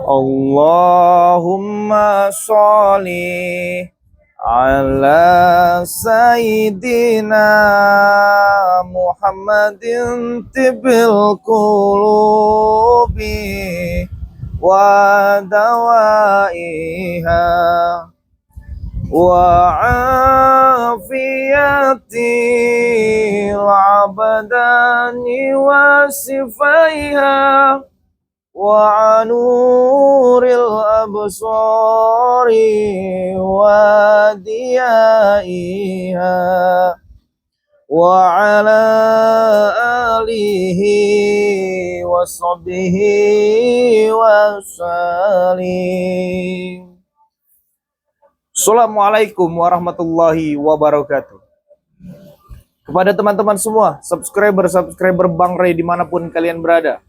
Allahumma sholli ala Sayyidina Muhammadin tibbil qulubi wa dawaiha wa afiyatil abdani wa sifaiha wa nuril absari wa diyaiha wa ala alihi wa sahbihi wa salim. Assalamualaikum warahmatullahi wabarakatuh. Kepada teman-teman semua, subscriber Bang Ray dimanapun kalian berada,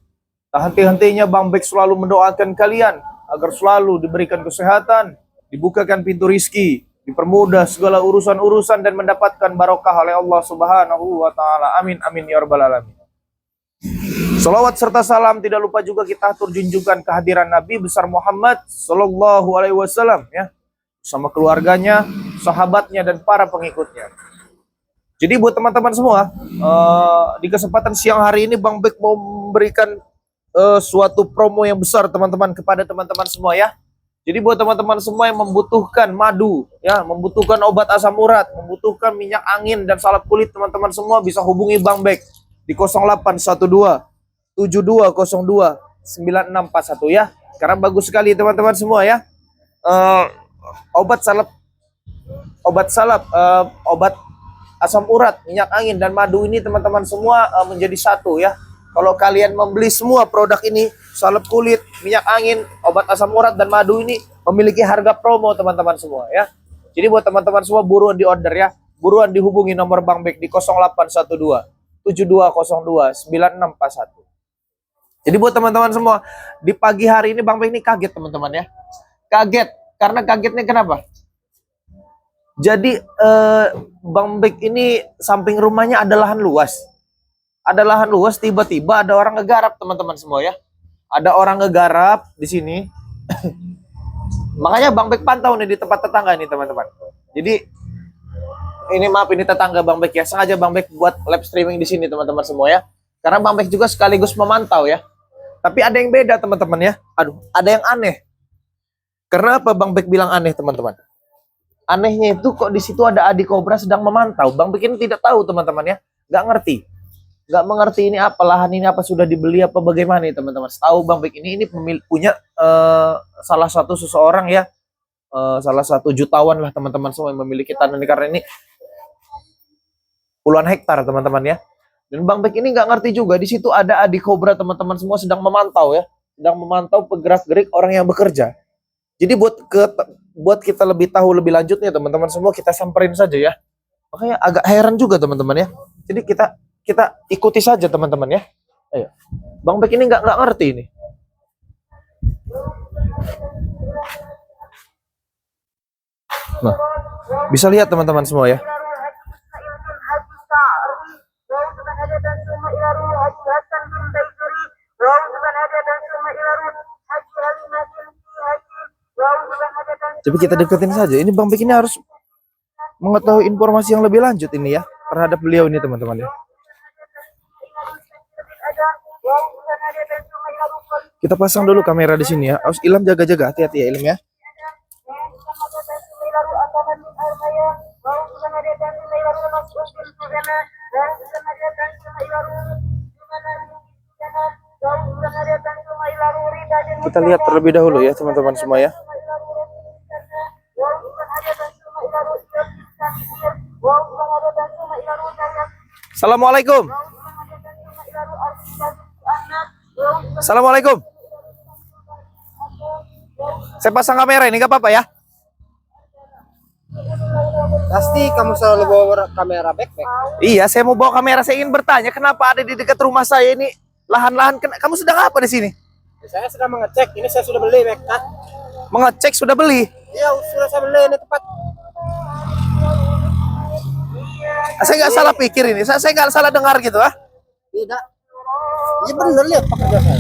tak henti-hentinya Bang Bek selalu mendoakan kalian agar selalu diberikan kesehatan, dibukakan pintu rizki, dipermudah segala urusan-urusan dan mendapatkan barokah oleh Allah Subhanahu wa taala. Amin amin ya rabbal alamin. Salawat serta salam tidak lupa juga kita atur junjungan kehadiran Nabi besar Muhammad sallallahu alaihi wasallam ya, sama keluarganya, sahabatnya dan para pengikutnya. Jadi buat teman-teman semua, di kesempatan siang hari ini Bang Bek mau memberikan suatu promo yang besar teman-teman kepada teman-teman semua ya. Jadi buat teman-teman semua yang membutuhkan madu ya, membutuhkan obat asam urat, membutuhkan minyak angin dan salep kulit, teman-teman semua bisa hubungi Bang Bek di 0812 7202 9641 ya. Karena bagus sekali teman-teman semua ya. Obat asam urat, minyak angin dan madu ini teman-teman semua menjadi satu ya. Kalau kalian membeli semua produk ini, salep kulit, minyak angin, obat asam urat, dan madu ini memiliki harga promo teman-teman semua ya. Jadi buat teman-teman semua buruan di order ya. Buruan dihubungi nomor Bang Bek di 0812 7202 9641. Jadi buat teman-teman semua, di pagi hari ini Bang Bek ini kaget teman-teman ya. Kaget, karena kagetnya kenapa? Jadi Bang Bek ini samping rumahnya ada lahan luas. Ada lahan luas, tiba-tiba ada orang ngegarap teman-teman semua ya. Ada orang ngegarap di sini. Makanya Bang Bek pantau nih di tempat tetangga nih teman-teman. Jadi ini maaf, ini tetangga Bang Bek ya. Sengaja Bang Bek buat live streaming di sini teman-teman semua ya. Karena Bang Bek juga sekaligus memantau ya. Tapi ada yang beda teman-teman ya. Aduh, ada yang aneh. Karena apa Bang Bek bilang aneh teman-teman? Anehnya itu kok di situ ada Adi Kobra sedang memantau. Bang Bek ini tidak tahu teman-teman ya. Nggak ngerti. Nggak mengerti ini apa, lahan ini apa, sudah dibeli apa, bagaimana nih teman-teman. Setahu Bang Bek ini punya salah satu seseorang ya, salah satu jutawan lah teman-teman semua yang memiliki tanah ini, karena ini puluhan hektar teman-teman ya. Dan Bang Bek ini nggak ngerti juga di situ ada Adi Kobra teman-teman semua sedang memantau ya, sedang memantau gerak-gerik orang yang bekerja. Jadi buat kita lebih tahu lebih lanjutnya teman-teman semua, kita samperin saja ya. Makanya agak heran juga teman-teman ya. Jadi kita ikuti saja teman-teman ya. Ayo. Bang Bek ini nggak ngerti ini. Nah, bisa lihat teman-teman semua ya. Tapi kita deketin saja. Ini Bang Bek ini harus mengetahui informasi yang lebih lanjut ini ya terhadap beliau ini teman-teman ya. Kita pasang dulu kamera di sini ya. Harus Ilham jaga-jaga, hati-hati ya Ilham ya. Kita lihat terlebih dahulu ya teman-teman semua ya. Assalamualaikum. Assalamualaikum. Saya pasang kamera ini, nggak apa-apa ya? Pasti kamu selalu bawa kamera backpack. Iya, saya mau bawa kamera. Saya ingin bertanya, kenapa ada di dekat rumah saya ini lahan-lahan? Kamu sedang apa di sini? Saya sedang mengecek. Ini saya sudah beli backpack. Mengecek sudah beli? Iya, sudah saya beli ini tempat. Saya nggak salah pikir ini. Saya nggak salah dengar gitu ah? Tidak. Iya bener, lihat pekerja saya.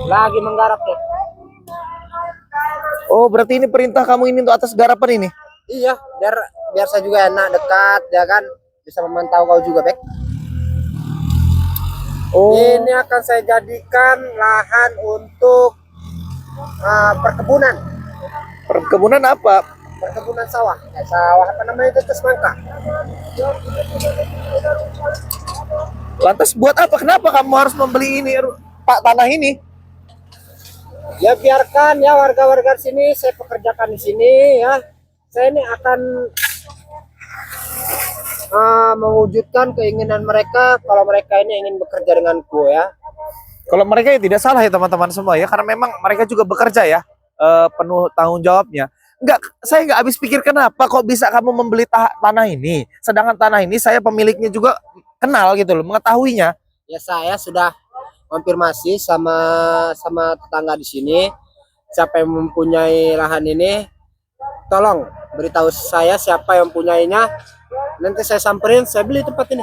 Lagi menggarap ya. Oh, berarti ini perintah kamu ini untuk atas garapan ini? Iya, biar saya juga enak dekat ya kan. Bisa memantau kau juga, Bek. Oh, Ini akan saya jadikan lahan untuk perkebunan. perkebunan apa? Perkebunan sawah. Sawah apa namanya itu, semangka. Lantas buat apa? Kenapa kamu harus membeli ini, Pak, tanah ini? Ya biarkan ya warga-warga sini saya pekerjakan di sini ya. Saya ini akan mewujudkan keinginan mereka kalau mereka ini ingin bekerja denganku ya. Kalau mereka ya tidak salah ya teman-teman semua ya, karena memang mereka juga bekerja ya, penuh tanggung jawabnya. Saya nggak habis pikir kenapa kok bisa kamu membeli tanah ini, sedangkan tanah ini saya pemiliknya juga kenal gitu loh, mengetahuinya. Ya saya sudah konfirmasi sama tetangga di sini, siapa yang mempunyai lahan ini, tolong beritahu saya siapa yang mempunyainya. Nanti saya samperin, saya beli tempat ini.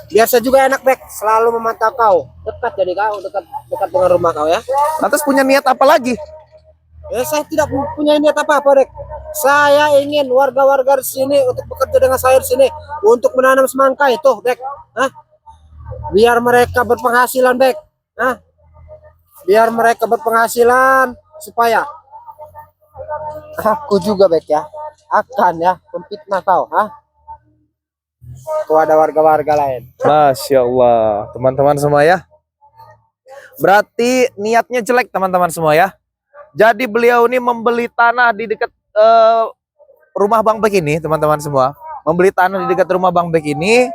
Biar saya juga enak, Bek, selalu memantau kau. Dekat jadi kau, dekat dengan rumah kau ya. Lantas punya niat apa lagi? Ya saya tidak punya niat apa-apa, Bek. Saya ingin warga-warga di sini untuk bekerja dengan saya di sini untuk menanam semangka itu, Bek. Hah? Biar mereka berpenghasilan, Bek. Hah? Biar mereka berpenghasilan supaya aku juga, Bek ya, akan ya memfitnah kau, kepada warga-warga lain. Masya Allah, teman-teman semua ya. Berarti niatnya jelek teman-teman semua ya. Jadi beliau ini membeli tanah di dekat rumah Bang Bek ini, teman-teman semua. Membeli tanah di dekat rumah Bang Bek ini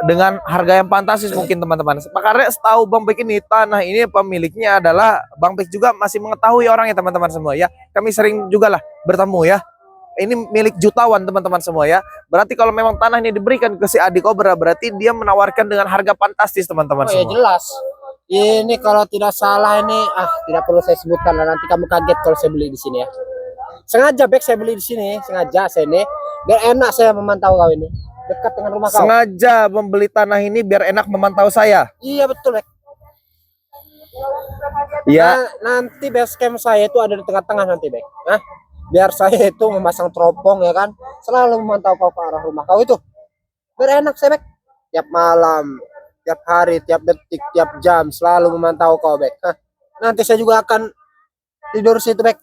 dengan harga yang fantastis mungkin teman-teman. Karena setahu Bang Bek ini, tanah ini pemiliknya adalah Bang Bek juga masih mengetahui orangnya teman-teman semua ya. Kami sering juga lah bertemu ya. Ini milik jutawan teman-teman semua ya. Berarti kalau memang tanah ini diberikan ke si Adi Cobra, berarti dia menawarkan dengan harga fantastis teman-teman Oh ya semua. jelas. Ini kalau tidak salah ini, tidak perlu saya sebutkan lah, nanti kamu kaget kalau saya beli di sini ya. Sengaja, Bek, saya beli di sini, sengaja saya ini biar enak saya memantau kau ini, dekat dengan rumah kau. Sengaja membeli tanah ini biar enak memantau saya. Iya betul, Bek. Ya. Nanti base camp saya itu ada di tengah-tengah nanti, Bek. Biar saya itu memasang teropong ya kan, selalu memantau kau ke arah rumah kau itu. Biar enak saya, Bek. Tiap malam, tiap hari, tiap detik, tiap jam selalu memantau kau, Bek. Nanti saya juga akan tidur situ, Bek.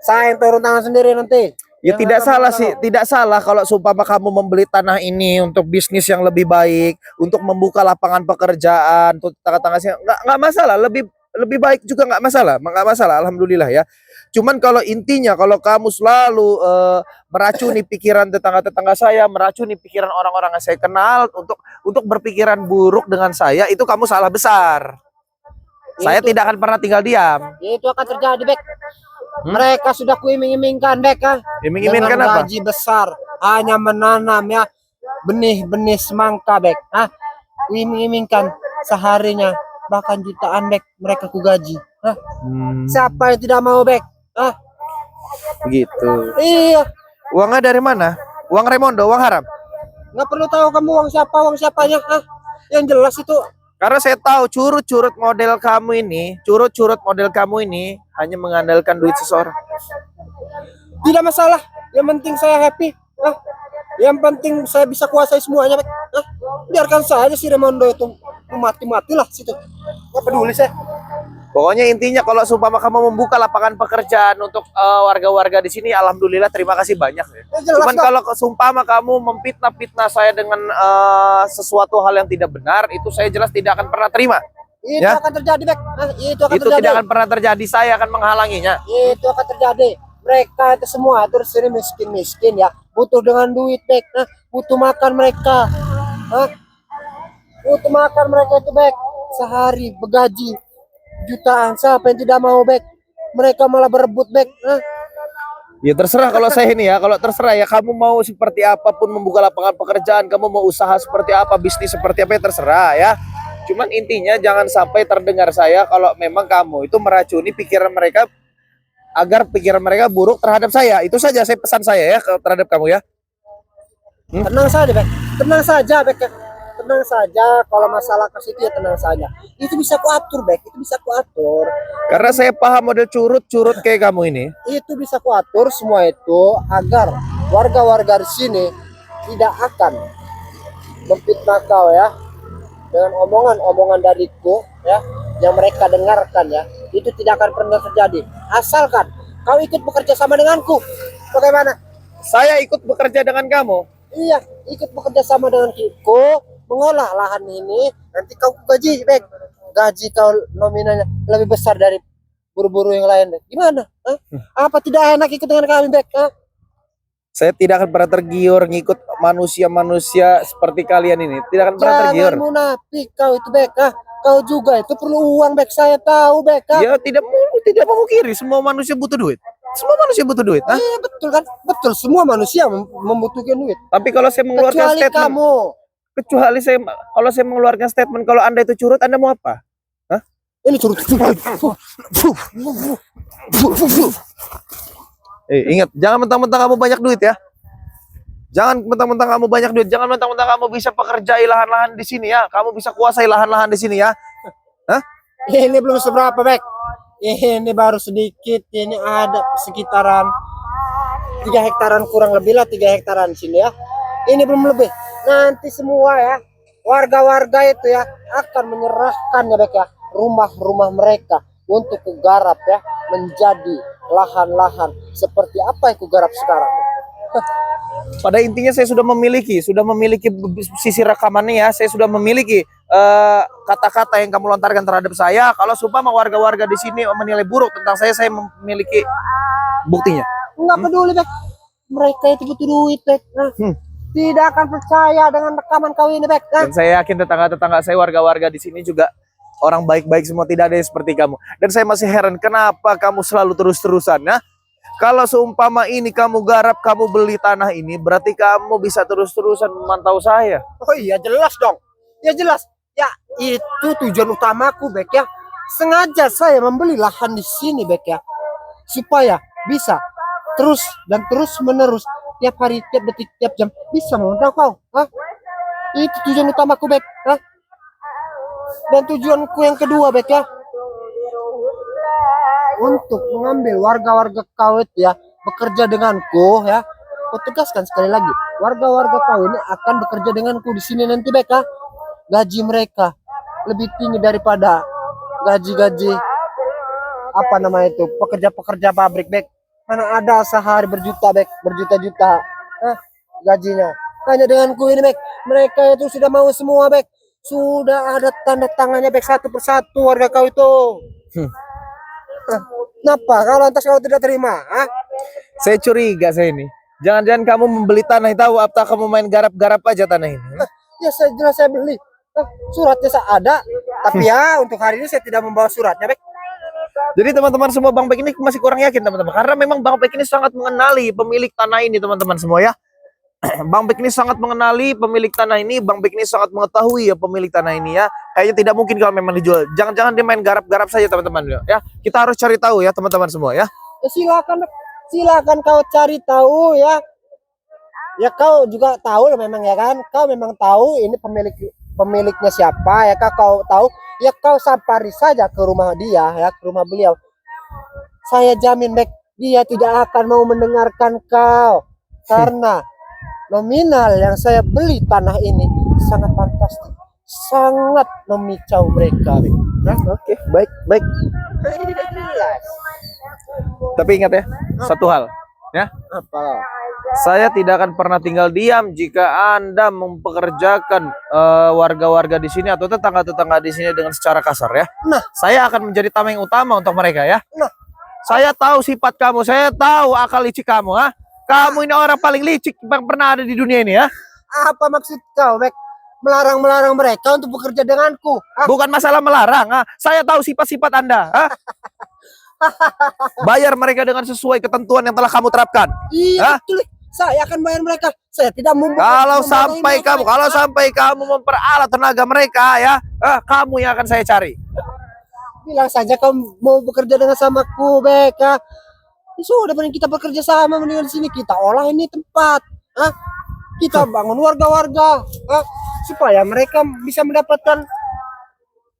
Saya yang turun tangan sendiri nanti. Ya Yang tidak akan salah memantau. sih, tidak salah kalau seumpama kamu membeli tanah ini untuk bisnis yang lebih baik, untuk membuka lapangan pekerjaan, untuk tetangga-tetangga sih nggak masalah, lebih baik juga nggak masalah, alhamdulillah ya. Cuman kalau intinya kalau kamu selalu meracuni pikiran tetangga-tetangga saya, meracuni pikiran orang-orang yang saya kenal untuk berpikiran buruk dengan saya, itu kamu salah besar. Saya tidak akan pernah tinggal diam. Itu akan terjadi, Bek. Mereka sudah kuiming-imingkan, Bek, Iming-imingkan dengan apa? gaji besar hanya menanam ya benih-benih semangka, Bek. Kuiming-imingkan seharinya bahkan jutaan, Bek, mereka ku gaji. Siapa yang tidak mau, Bek? Begitu. Iya, Uangnya dari mana? Uang Remondo, uang haram? nggak perlu tahu kamu uang siapanya. Yang jelas itu Karena saya tahu curut-curut model kamu ini hanya mengandalkan duit seseorang. tidak masalah. Yang penting saya happy. Yang penting saya bisa kuasai semuanya, Bek. Biarkan saja si Remondo itu mati-matilah situ. Nggak peduli saya. Pokoknya intinya kalau seumpama kamu membuka lapangan pekerjaan untuk warga-warga di sini, alhamdulillah terima kasih banyak. Jelas, Cuman Bang. kalau seumpama kamu memfitnah-fitnah saya dengan sesuatu hal yang tidak benar, itu saya jelas tidak akan pernah terima. Itu Ya. akan terjadi, Bek. Itu akan Itu terjadi. tidak akan pernah terjadi, saya akan menghalanginya. Itu akan terjadi. Mereka itu semua terus sini miskin ya, butuh dengan duit, Bek. Butuh makan mereka. Butuh makan mereka itu, Bek. Sehari bergaji jutaan. Siapa yang tidak mau, Bek? Mereka malah berebut, Bek. Ya terserah kalau saya ini ya, kalau terserah ya, kamu mau seperti apapun membuka lapangan pekerjaan, kamu mau usaha seperti apa, bisnis seperti apa, ya terserah ya. Cuman intinya jangan sampai terdengar saya kalau memang kamu itu meracuni pikiran mereka agar pikiran mereka buruk terhadap saya. Itu saja saya pesan saya ya terhadap kamu ya. Tenang saja, Bek. Tenang saja, Bek. tenang saja. Kalau masalah ke situ ya tenang saja. Itu bisa kuatur, Bek. Itu bisa kuatur. Karena saya paham model curut-curut kayak kamu ini. Itu bisa kuatur semua itu agar warga-warga di sini tidak akan memfitnah kau ya dengan omongan-omongan dariku ya yang mereka dengarkan ya. Itu tidak akan pernah terjadi asalkan kau ikut bekerja sama denganku. Bagaimana? Saya ikut bekerja dengan kamu. Iya, ikut bekerja sama dengan Kiko mengolah lahan ini. Nanti kau gaji, Bek. Gaji kau nominalnya lebih besar dari buru-buru yang lain. Bek. Gimana? Hah? Apa tidak enak ikut dengan kami, Bek? Hah? Saya tidak akan pernah tergiur ngikut manusia-manusia seperti kalian ini. Tidak akan pernah tergiur. Jangan munafik kau itu, Bek. Hah? Kau juga itu perlu uang, Bek. Saya tahu, Bek. Hah? Ya tidak memungkiri. Semua manusia butuh duit. Semua manusia butuh duit. Hah? Iya, betul kan? Betul, semua manusia membutuhkan duit. Tapi kalau saya mengeluarkan Kecuali statement, kamu. kecuali saya kalau saya mengeluarkan statement kalau Anda itu curut, Anda mau apa? Hah? Ini curut. Ingat, jangan mentang-mentang kamu banyak duit ya. Jangan mentang-mentang kamu banyak duit, jangan mentang-mentang kamu bisa pekerjai lahan-lahan di sini ya. Kamu bisa kuasai lahan-lahan di sini ya. Hah? Ini belum seberapa, Bek. Ini baru sedikit. Ini ada sekitaran 3 hektaran kurang lebih lah, 3 hektaran di sini ya. Ini belum lebih. Nanti semua ya warga-warga itu ya akan menyerahkan ya, Bek ya, rumah-rumah mereka untuk kugarap ya menjadi lahan-lahan seperti apa yang kugarap sekarang. Pada intinya saya sudah memiliki sisi rekamannya ya. Saya sudah memiliki kata-kata yang kamu lontarkan terhadap saya. Kalau supaya warga-warga di sini menilai buruk tentang saya memiliki buktinya. Nggak peduli, Bek. Mereka itu butuh duit, Bek. Nah, tidak akan percaya dengan rekaman kau ini, Bek. Nah, Dan saya yakin tetangga-tetangga saya, warga-warga di sini juga orang baik-baik semua, tidak ada yang seperti kamu. Dan saya masih heran kenapa kamu selalu terus-terusan ya. Kalau seumpama ini kamu garap, kamu beli tanah ini, berarti kamu bisa terus-terusan memantau saya. oh iya jelas dong. Ya jelas. Ya itu tujuan utamaku, Bek ya. Sengaja saya membeli lahan di sini, Bek ya. Supaya bisa terus dan terus menerus tiap hari, tiap detik, tiap jam bisa memantau kau. Hah? Itu tujuan utamaku, Bek. Hah? Dan tujuanku yang kedua, Bek ya, untuk mengambil warga-warga kau itu ya bekerja denganku ya. Kau tegaskan sekali lagi, warga-warga kau ini akan bekerja denganku di sini nanti, Bek ya. Gaji mereka lebih tinggi daripada gaji-gaji apa namanya itu pekerja-pekerja pabrik, Bek. Mana ada sehari berjuta, Bek, berjuta-juta gajinya. Hanya denganku ini, Bek. Mereka itu sudah mau semua, Bek. Sudah ada tanda tangannya, Bek, satu persatu warga kau itu. Kenapa? Kalau lantas kau tidak terima? Hah? Saya curiga saya ini. Jangan-jangan kamu membeli tanah itu atau kamu main garap-garap aja tanah ini. Ya saya jelas saya beli. Suratnya saya ada, tapi ya untuk hari ini saya tidak membawa suratnya, Bek. Jadi teman-teman semua, Bang Bek ini masih kurang yakin teman-teman. Karena memang Bang Bek ini sangat mengenali pemilik tanah ini teman-teman semua ya. Bang Bek ini sangat mengenali pemilik tanah ini. Bang Bek ini sangat mengetahui ya pemilik tanah ini ya. Kayaknya tidak mungkin kalau memang dijual. Jangan-jangan dia main garap-garap saja teman-teman ya. Kita harus cari tahu ya teman-teman semua ya. Silakan, Bek. Silakan kau cari tahu ya. Ya kau juga tahu lah memang ya kan. Kau memang tahu ini pemiliknya siapa ya kak, kau tahu ya, kau sampari saja ke rumah dia ya, ke rumah beliau. Saya jamin, Bek, dia tidak akan mau mendengarkan kau karena nominal yang saya beli tanah ini sangat fantastis, sangat memicau mereka, Bek. Nah, oke, baik. Tapi ingat ya, satu hal ya. Apa? Saya tidak akan pernah tinggal diam jika Anda mempekerjakan warga-warga di sini atau tetangga-tetangga di sini dengan secara kasar ya. Nah, saya akan menjadi tameng utama untuk mereka ya. Nah, saya tahu sifat kamu, saya tahu akal licik kamu, ha? Kamu ini orang paling licik yang pernah ada di dunia ini ya. apa maksud kau, Bek? Melarang mereka untuk bekerja denganku? Hah? Bukan masalah melarang, ha? Saya tahu sifat-sifat Anda, ha? Bayar mereka dengan sesuai ketentuan yang telah kamu terapkan. Iya, betul. Saya akan bayar mereka. Saya tidak mau. Kalau sampai kamu memperalat tenaga mereka ya, kamu yang akan saya cari. Bilang saja kau mau bekerja dengan samaku, Bek. Ya. Sudah mending kita bekerja sama, mendingan di sini kita olah ini tempat. Kita bangun warga-warga. supaya mereka bisa mendapatkan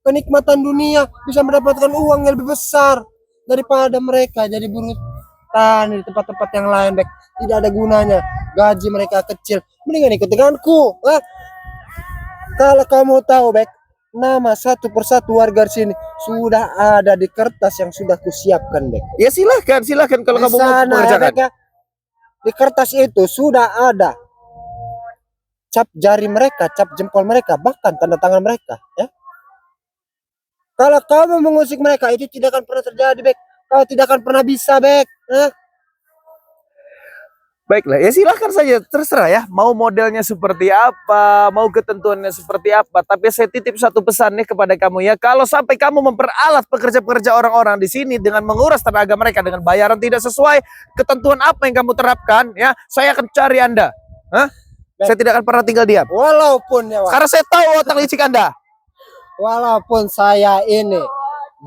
kenikmatan dunia, bisa mendapatkan uang yang lebih besar daripada mereka jadi buruh tani di tempat-tempat yang lain, Bek. Tidak ada gunanya, gaji mereka kecil, mendingan ikut denganku. Kalau kamu tahu, Bek, nama satu persatu warga di sini sudah ada di kertas yang sudah kusiapkan, Bek. Ya silahkan, silahkan kalau Di kamu mau sana, ya, mengerjakan. Bek, ya. Di kertas itu sudah ada cap jari mereka, cap jempol mereka, bahkan tanda tangan mereka, ya. Kalau kamu mengusik mereka, itu tidak akan pernah terjadi, Bek. Kau tidak akan pernah bisa, Bek. Baiklah, ya silahkan saja, terserah ya. Mau modelnya seperti apa, mau ketentuannya seperti apa. Tapi saya titip satu pesan nih kepada kamu ya. Kalau sampai kamu memperalat pekerja-pekerja orang-orang di sini dengan menguras tenaga mereka dengan bayaran tidak sesuai ketentuan apa yang kamu terapkan, ya, saya akan cari Anda. Hah? Saya tidak akan pernah tinggal diam. Walaupun ya, Wak, Karena saya tahu otak licik Anda. walaupun saya ini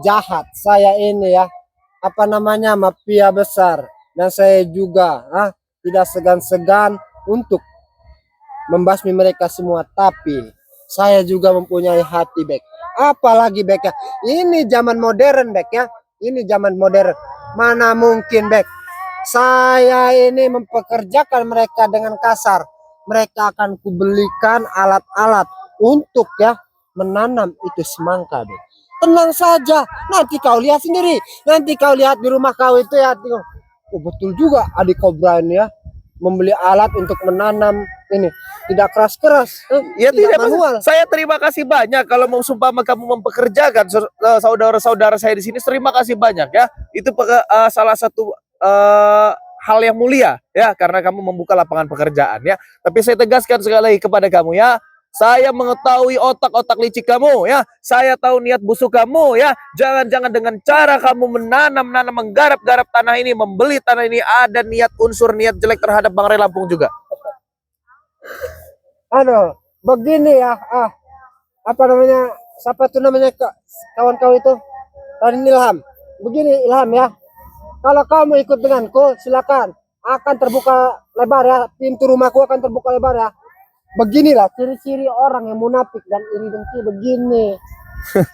jahat, saya ini ya, apa namanya, mafia besar, dan saya juga tidak segan-segan untuk membasmi mereka semua, tapi saya juga mempunyai hati, Bek. Apalagi, Bek, ya, ini zaman modern, Bek, ya, ini zaman modern. Mana mungkin, Bek, saya ini mempekerjakan mereka dengan kasar. Mereka akan kubelikan alat-alat untuk ya menanam itu semangka, Bek. Tenang saja, nanti kau lihat sendiri. Nanti kau lihat di rumah kau itu ya. Oh, betul juga adik Kobra ini ya, membeli alat untuk menanam ini, tidak keras-keras, Ya tidak tidak manual. masalah. Saya terima kasih banyak kalau mau sumpah kamu mempekerjakan saudara-saudara saya di sini. Terima kasih banyak ya. Itu salah satu hal yang mulia ya, karena kamu membuka lapangan pekerjaan ya. Tapi saya tegaskan sekali lagi kepada kamu ya. Saya mengetahui otak-otak licik kamu ya. Saya tahu niat busuk kamu ya. Jangan-jangan dengan cara kamu menanam, menggarap-garap tanah ini, membeli tanah ini, ada niat unsur niat jelek terhadap Bang Ray Lampung juga. Aduh, begini ya, apa namanya, siapa tuh namanya, kawan kau itu, Raden Ilham. Begini Ilham ya, kalau kamu ikut denganku silakan, akan terbuka lebar ya, pintu rumahku akan terbuka lebar ya. Beginilah ciri-ciri orang yang munafik dan iri dengki, begini.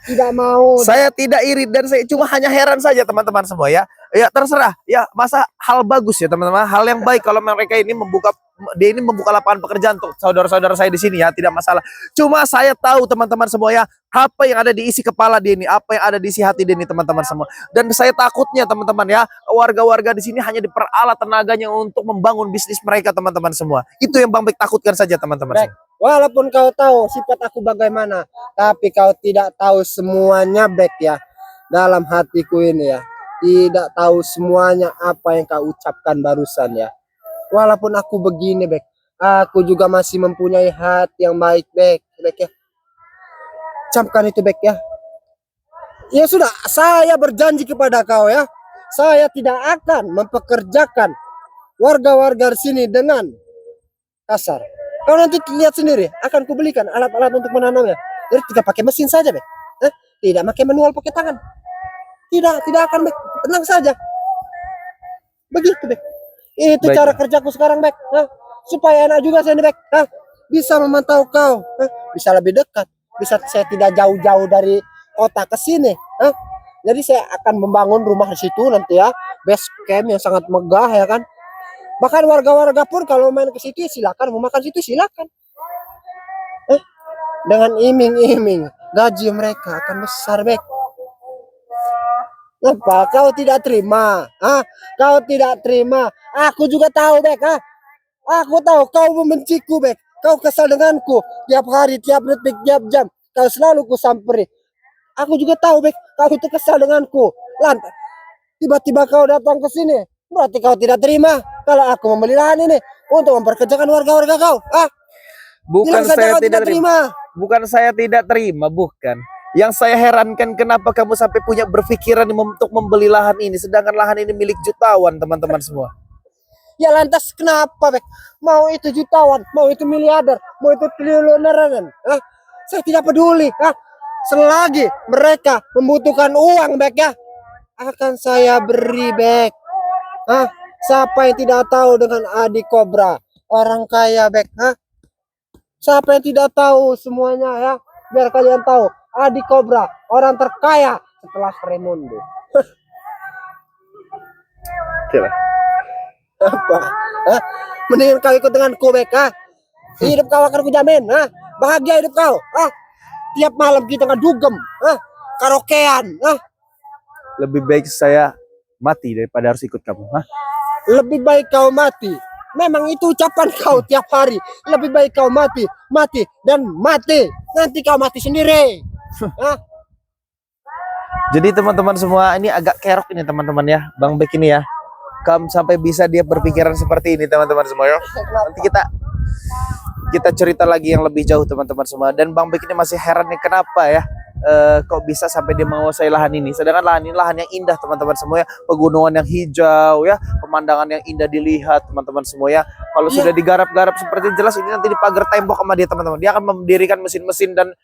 Tidak mau. Saya tidak iri dan saya cuma hanya heran saja teman-teman semua ya. Ya terserah ya, masa hal bagus ya teman-teman, hal yang baik kalau mereka ini membuka lapangan pekerjaan untuk saudara-saudara saya di sini ya, tidak masalah. Cuma saya tahu teman-teman semua ya, apa yang ada di isi kepala dia ini, apa yang ada di isi hati dia ini teman-teman semua. Dan saya takutnya teman-teman ya, warga-warga di sini hanya diperalat tenaganya untuk membangun bisnis mereka teman-teman semua. Itu yang Bang Bek takutkan saja teman-teman semua. Walaupun kau tahu sifat aku bagaimana, tapi kau tidak tahu semuanya, Bek ya. Dalam hatiku ini ya, tidak tahu semuanya apa yang kau ucapkan barusan ya. Walaupun aku begini, Bek, aku juga masih mempunyai hati yang baik, Bek ya. Camkan itu, Bek ya. Ya sudah, saya berjanji kepada kau ya, saya tidak akan mempekerjakan warga-warga di sini dengan kasar. Kau nanti lihat sendiri, akan kubelikan alat-alat untuk menanamnya. Jadi tidak pakai mesin saja, Bek. Tidak pakai manual, pakai tangan. Tidak akan, Bek. Tenang saja. Begitu, Bek. Itu Baik. cara kerjaku sekarang, Bek. Supaya enak juga saya nih, Bek. Bisa memantau kau. Bisa lebih dekat. Bisa saya tidak jauh-jauh dari kota ke sini. Jadi saya akan membangun rumah di situ nanti ya. Base camp yang sangat megah ya kan. Bahkan warga-warga pun kalau main ke situ silakan, mau makan situ silakan. Dengan iming-iming gaji mereka akan besar, Bek. Apa kau tidak terima? Kau tidak terima? Aku juga tahu, Bek. Aku tahu kau membenciku, Bek. Kau kesal denganku tiap hari, tiap detik, tiap jam. Kau selalu ku samperi. Aku juga tahu, Bek. Kau itu kesal denganku. Lantas tiba-tiba kau datang ke sini. Berarti kau tidak terima kalau aku membeli lahan ini untuk memperkerjakan warga-warga kau. Bukan Bilang saja saya kau tidak terima. Bukan saya tidak terima, bukan. Yang saya herankan kenapa kamu sampai punya berpikiran untuk membeli lahan ini, sedangkan lahan ini milik jutawan teman-teman semua. Ya lantas kenapa, Bek? Mau itu jutawan, mau itu miliarder, mau itu triliuneran, saya tidak peduli. Selagi mereka membutuhkan uang, Bek ya, akan saya beri, Bek. Siapa yang tidak tahu dengan Adik Kobra, orang kaya, Bek? Siapa yang tidak tahu semuanya ya? Biar kalian tahu, Adi Cobra orang terkaya setelah Raimundo. Oke lah. Apa? Hah? Mendingan kau ikut denganku, Bek. Hidup kau akan kujamin. Bahagia hidup kau. Tiap malam kita ngedugem. Karaokean. Lebih baik saya mati daripada harus ikut kamu. Lebih baik kau mati. Memang itu ucapan kau tiap hari. Lebih baik kau mati, mati, dan mati. Nanti kau mati sendiri. Jadi teman-teman semua, ini agak kerok ini teman-teman ya, Bang Bek ini ya. Kamu sampai bisa dia berpikiran seperti ini teman-teman semua ya. Nanti kita cerita lagi yang lebih jauh teman-teman semua. Dan Bang Bek ini masih heran nih kenapa ya. Kok bisa sampai dia menguasai lahan ini, sedangkan lahan ini lahan yang indah teman-teman semua ya, pegunungan yang hijau ya, pemandangan yang indah dilihat teman-teman semua ya. Kalau sudah digarap-garap seperti jelas ini nanti dipagar tembok sama dia teman-teman, dia akan mendirikan mesin-mesin dan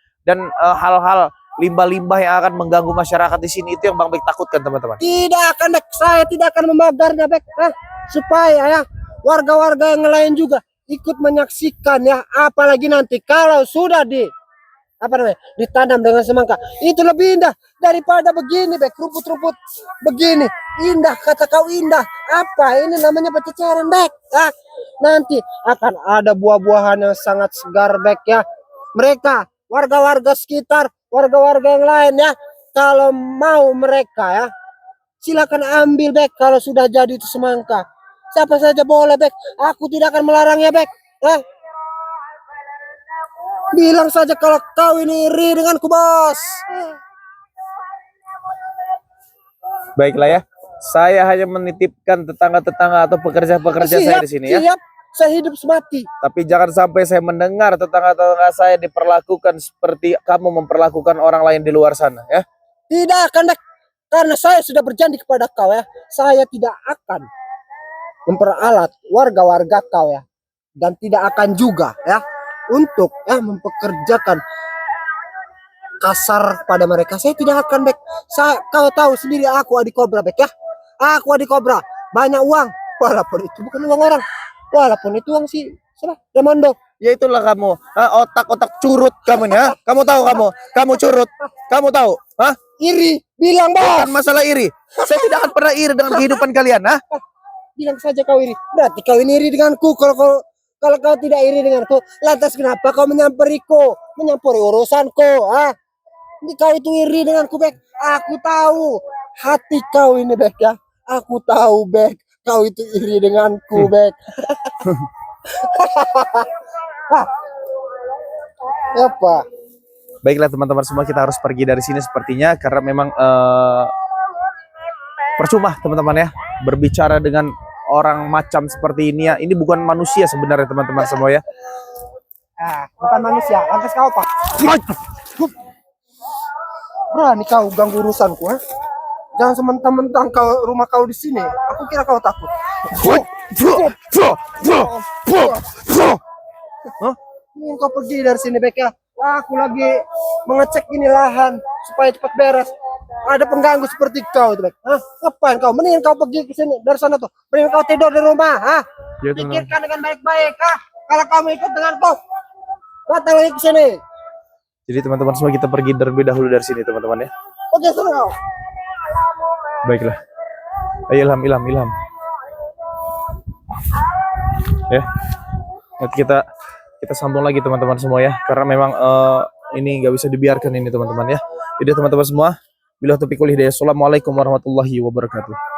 hal-hal limbah-limbah yang akan mengganggu masyarakat di sini. Itu yang Bang Bek takutkan teman-teman. Tidak akan, Bek. Saya tidak akan memagarnya, Bek. Supaya ya warga-warga yang lain juga ikut menyaksikan ya, apalagi nanti kalau sudah ditanam dengan semangka, itu lebih indah daripada begini, Bek. Rumput-rumput begini indah, kata kau indah. Apa ini namanya pececeran, Bek? Nanti akan ada buah-buahan yang sangat segar, Bek ya. Mereka warga-warga sekitar, warga-warga yang lain ya, kalau mau mereka ya silakan ambil, Bek. Kalau sudah jadi itu semangka, siapa saja boleh, Bek. Aku tidak akan melarangnya, Bek. Bilang saja kalau kau ini iri denganku, Bos. Baiklah ya, saya hanya menitipkan tetangga-tetangga atau pekerja-pekerja saya di sini ya. Siap, saya hidup semati. Tapi jangan sampai saya mendengar tetangga-tetangga saya diperlakukan seperti kamu memperlakukan orang lain di luar sana ya. Tidak akan, Bek. Karena saya sudah berjanji kepada kau ya, saya tidak akan memperalat warga-warga kau ya, dan tidak akan juga ya untuk mempekerjakan kasar pada mereka. Saya tidak akan, Bek. Kau tahu sendiri aku Adi Cobra, Bek ya. Aku Adi Cobra, banyak uang, walaupun itu bukan uang orang, walaupun itu uang si Raimundo. Ya itulah kamu, otak-otak curut kamu ya. Kamu tahu kamu curut, kamu tahu, Iri, bilang, Bos. Bukan masalah iri. Saya tidak akan pernah iri dengan kehidupan kalian, Bilang saja kau iri. Berarti kau ini iri denganku. Kalau kau tidak iri denganku, lantas kenapa kau menyamperi urusanku? Ini kau itu iri denganku, Bek. Aku tahu hati kau ini, Bek ya. Aku tahu, Bek. Kau itu iri denganku, Bek. Apa? Baiklah teman-teman semua, kita harus pergi dari sini sepertinya karena memang percuma teman-teman ya berbicara dengan orang macam seperti ini ya. Ini bukan manusia sebenarnya teman-teman semua ya. Bukan manusia. Lantas kau apa? Berani kau ganggu urusanku, Jangan sementang-mentang rumah kau di sini. Aku kira kau takut. Ini kau pergi dari sini, Bek ya. Aku lagi mengecek ini lahan supaya cepat beres. Ada pengganggu seperti kau itu, Bek. Ngapain kau? Mendingan kau pergi ke sini dari sana tuh. Mendingan kau tidur di rumah, Ya, pikirkan dengan baik-baik, Kalau kamu ikut denganku, datang lagi ke sini. Jadi teman-teman semua, kita pergi terlebih dahulu dari sini teman-teman ya. Oke, sana kau. Baiklah. Ayo Ilham. Ya. Nanti kita sambung lagi teman-teman semua ya, karena memang ini nggak bisa dibiarkan ini teman-teman ya. Jadi teman-teman semua, bila taufiq wal hidayah. Assalamualaikum warahmatullahi wabarakatuh.